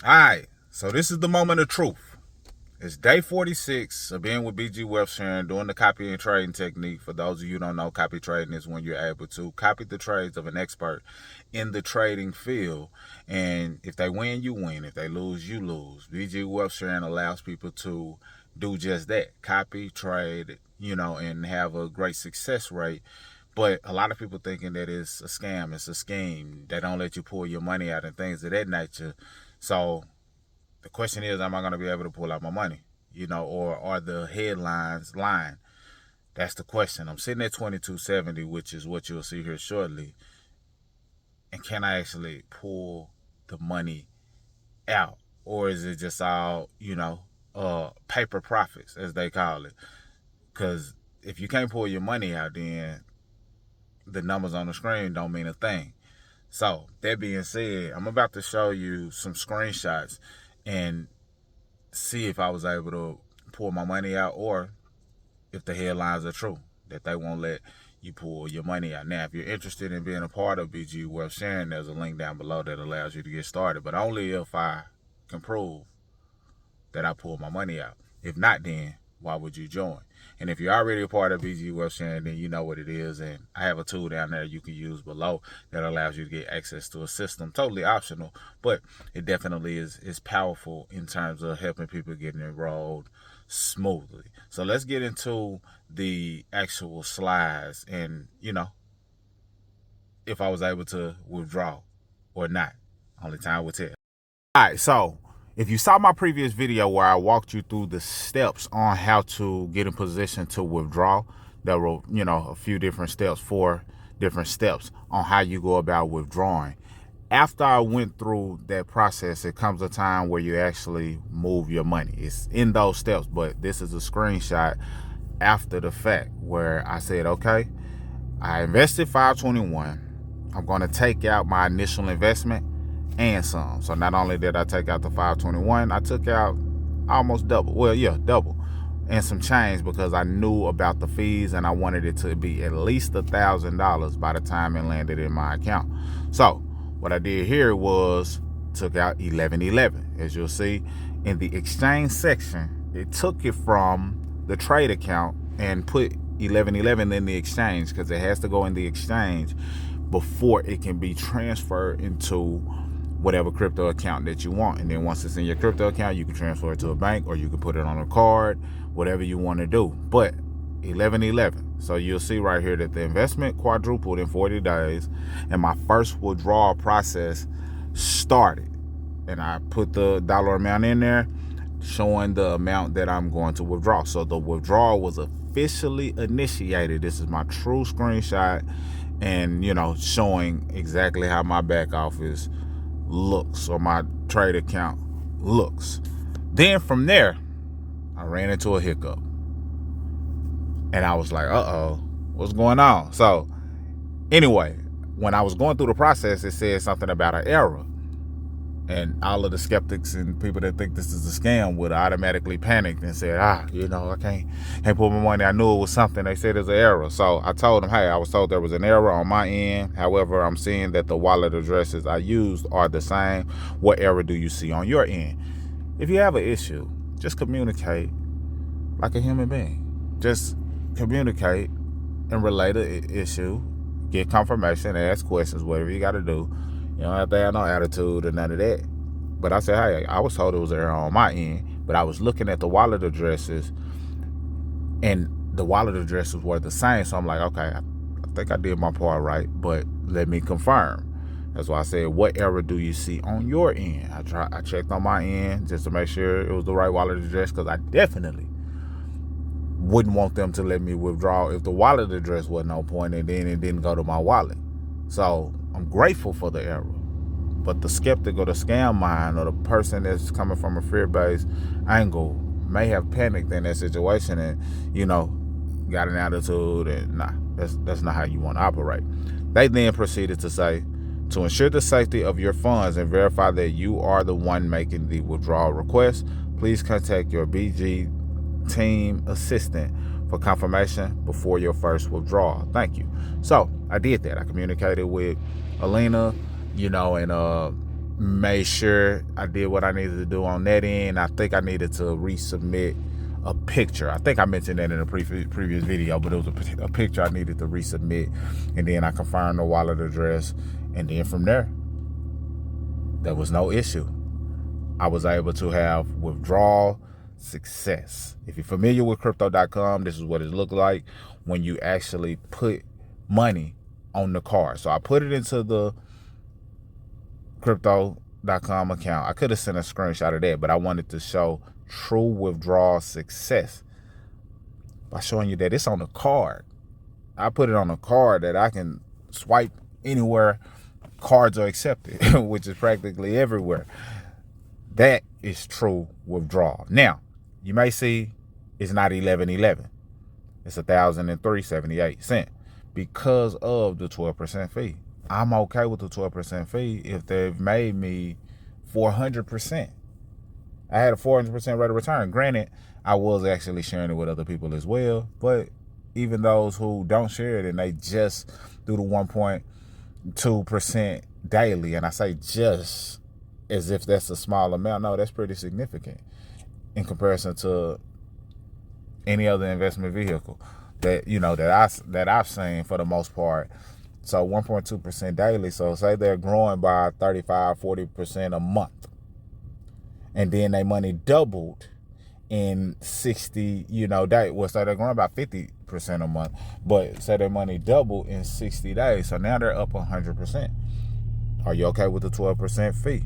All right, so this is the moment of truth. It's day 46 of being with BG Wealth Sharing, doing the copy and trading technique. For those of you who don't know, copy trading is when you're able to copy the trades of an expert in the trading field. And if they win, you win. If they lose, you lose. BG Wealth Sharing allows people to do just that. Copy, trade, and have a great success rate. But a lot of people thinking that it's a scam, it's a scheme. They don't let you pull your money out and things of that nature. So the question is, am I going to be able to pull out my money? Or are the headlines lying? That's the question. I'm sitting at 2270, which is what you'll see here shortly. And can I actually pull the money out? Or is it just all, paper profits, as they call it? Because if you can't pull your money out, then the numbers on the screen don't mean a thing. So, that being said, I'm about to show you some screenshots and see if I was able to pull my money out, or if the headlines are true, that they won't let you pull your money out. Now, if you're interested in being a part of BG Wealth Sharing, there's a link down below that allows you to get started, but only if I can prove that I pulled my money out. If not, then why would you join? And if you're already a part of BG Wealth Sharing, then you know what it is. And I have a tool down there you can use below that allows you to get access to a system. Totally optional, but it definitely is powerful in terms of helping people get enrolled smoothly. So let's get into the actual slides and, if I was able to withdraw or not. Only time will tell. All right, so if you saw my previous video where I walked you through the steps on how to get in position to withdraw, there were, a few different steps, 4 different steps on how you go about withdrawing. After I went through that process, it comes a time where you actually move your money. It's in those steps, but this is a screenshot after the fact where I said, okay, I invested $521. I'm going to take out my initial investment and some. So not only did I take out the $521, I took out almost double. Well, yeah, double and some change, because I knew about the fees and I wanted it to be at least $1,000 by the time it landed in my account. So what I did here was took out 1111. As you'll see in the exchange section, it took it from the trade account and put 1111 in the exchange, because it has to go in the exchange before it can be transferred into whatever crypto account that you want. And then once it's in your crypto account, you can transfer it to a bank, or you can put it on a card, whatever you want to do. But 1111. So you'll see right here that the investment quadrupled in 40 days, and my first withdrawal process started. And I put the dollar amount in there, showing the amount that I'm going to withdraw. So the withdrawal was officially initiated. This is my true screenshot, and showing exactly how my back office looks, or my trade account looks. Then from there, I ran into a hiccup, and I was like, uh-oh, what's going on? So anyway, when I was going through the process, it said something about an error. And all of the skeptics and people that think this is a scam would automatically panic and say, I can't put my money. I knew it was something. They said there's an error. So I told them, hey, I was told there was an error on my end. However, I'm seeing that the wallet addresses I used are the same. What error do you see on your end? If you have an issue, just communicate like a human being. Just communicate and relate an issue. Get confirmation, ask questions, whatever you got to do. You don't have to have no attitude or none of that. But I said, hey, I was told it was an error on my end, but I was looking at the wallet addresses, and the wallet addresses were the same. So I'm like, okay, I think I did my part right, but let me confirm. That's why I said, what error do you see on your end? I checked on my end just to make sure it was the right wallet address, because I definitely wouldn't want them to let me withdraw if the wallet address wasn't on point and then it didn't go to my wallet. So I'm grateful for the error. But the skeptic or the scam mind, or the person that's coming from a fear-based angle, may have panicked in that situation and, got an attitude, and nah, that's not how you want to operate. They then proceeded to say, to ensure the safety of your funds and verify that you are the one making the withdrawal request, please contact your BG team assistant for confirmation before your first withdrawal. Thank you. So I did that. I communicated with Alina, and made sure I did what I needed to do on that end. I think I needed to resubmit a picture. I think I mentioned that in a previous video, but it was a picture I needed to resubmit, and then I confirmed the wallet address, and then from there was no issue. I was able to have withdrawal success. If you're familiar with crypto.com, this is what it looked like when you actually put money on the card. So I put it into the crypto.com account. I could have sent a screenshot of that, but I wanted to show true withdrawal success by showing you that it's on the card. I put it on a card that I can swipe anywhere cards are accepted, which is practically everywhere. That is true withdrawal. Now, you may see it's not 1111. It's 1,003.78 because of the 12% fee. I'm okay with the 12% fee if they've made me 400%. I had a 400% rate of return. Granted, I was actually sharing it with other people as well, but even those who don't share it and they just do the 1.2% daily, and I say just as if that's a small amount. No, that's pretty significant in comparison to any other investment vehicle that that I've seen for the most part. So 1.2% daily. So say they're growing by 35-40% a month, and then their money doubled in 60 days. Well, so they're growing by 50% a month, but say their money doubled in 60 days. So now they're up 100%. Are you okay with the 12% fee?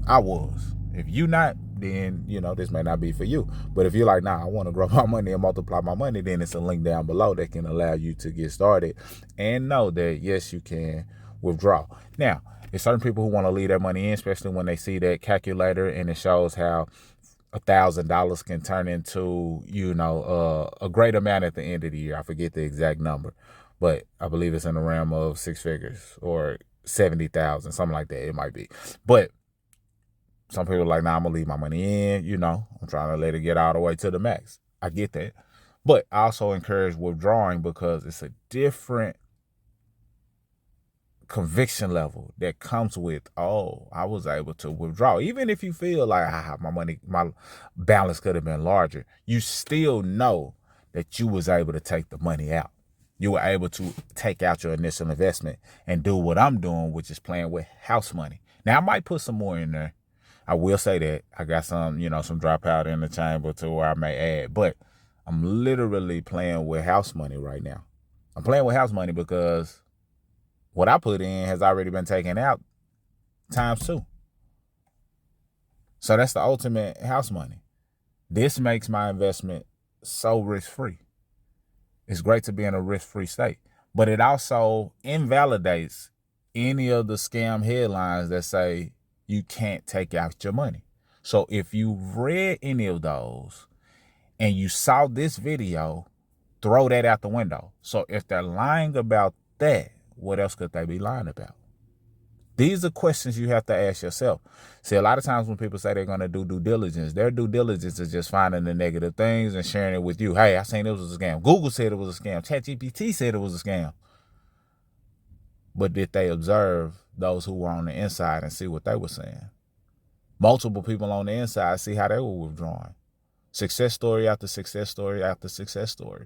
I was. If you not, then this may not be for you. But if you're like, nah, I want to grow my money and multiply my money, then it's a link down below that can allow you to get started and know that yes, you can withdraw. Now, there's certain people who want to leave their money in, especially when they see that calculator and it shows how $1,000 can turn into a great amount at the end of the year. I forget the exact number, but I believe it's in the realm of six figures or 70,000, something like that. It might be, but some people are like, nah, I'm gonna leave my money in. I'm trying to let it get all the way to the max. I get that, but I also encourage withdrawing because it's a different conviction level that comes with, oh, I was able to withdraw. Even if you feel like my balance could have been larger, you still know that you was able to take the money out. You were able to take out your initial investment and do what I'm doing, which is playing with house money. Now I might put some more in there. I will say that I got some, some dry powder in the chamber to where I may add, but I'm literally playing with house money right now. I'm playing with house money because what I put in has already been taken out ×2. So that's the ultimate house money. This makes my investment so risk-free. It's great to be in a risk-free state, but it also invalidates any of the scam headlines that say you can't take out your money. So if you've read any of those and you saw this video, throw that out the window. So if they're lying about that, what else could they be lying about? These are questions you have to ask yourself. See, a lot of times when people say they're going to do due diligence, their due diligence is just finding the negative things and sharing it with you. Hey, I seen it was a scam. Google said it was a scam. ChatGPT said it was a scam. But did they observe those who were on the inside and see what they were saying? Multiple people on the inside see how they were withdrawing. Success story after success story after success story.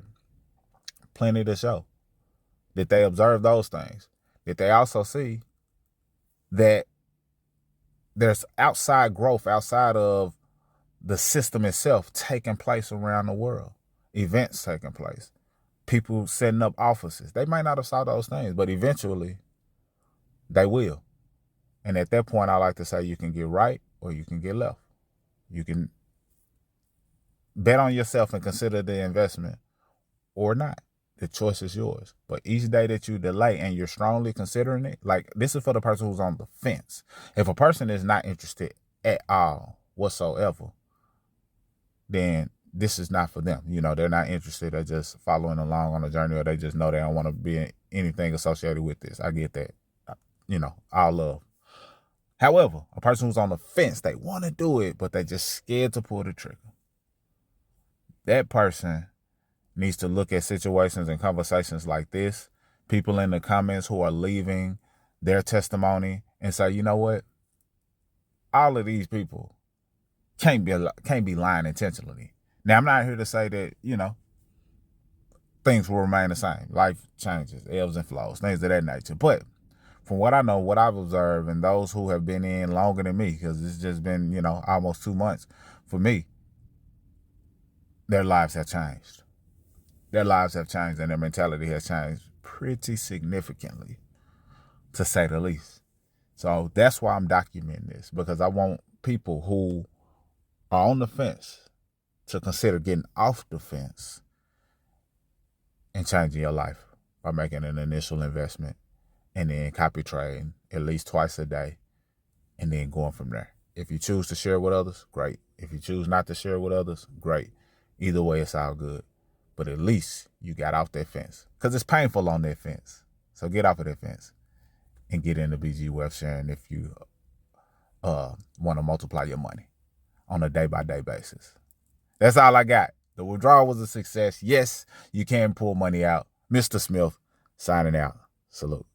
Plenty to show. Did they observe those things? Did they also see that there's outside growth outside of the system itself taking place around the world? Events taking place. People setting up offices. They might not have saw those things, but eventually they will. And at that point, I like to say you can get right or you can get left. You can bet on yourself and consider the investment or not. The choice is yours. But each day that you delay and you're strongly considering it, like this is for the person who's on the fence. If a person is not interested at all whatsoever, then this is not for them. They're not interested. They're just following along on a journey, or they just know they don't want to be in anything associated with this. I get that. All love. However, a person who's on the fence, they want to do it, but they just scared to pull the trigger. That person needs to look at situations and conversations like this, people in the comments who are leaving their testimony and say, you know what? all of these people can't be lying intentionally. Now, I'm not here to say that, you know, things will remain the same. Life changes, ebbs and flows, things of that nature. But from what I know, what I've observed, and those who have been in longer than me, because it's just been, you know, almost 2 months for me, their lives have changed. Their lives have changed and their mentality has changed pretty significantly, to say the least. So that's why I'm documenting this, because I want people who are on the fence to consider getting off the fence and changing your life by making an initial investment and then copy trading at least twice a day and then going from there. If you choose to share with others, great. If you choose not to share with others, great. Either way, it's all good. But at least you got off that fence, because it's painful on that fence. So get off of that fence and get into BG Wealth Sharing if you want to multiply your money on a day-by-day basis. That's all I got. The withdrawal was a success. Yes, you can pull money out. Mr. Smith signing out. Salute.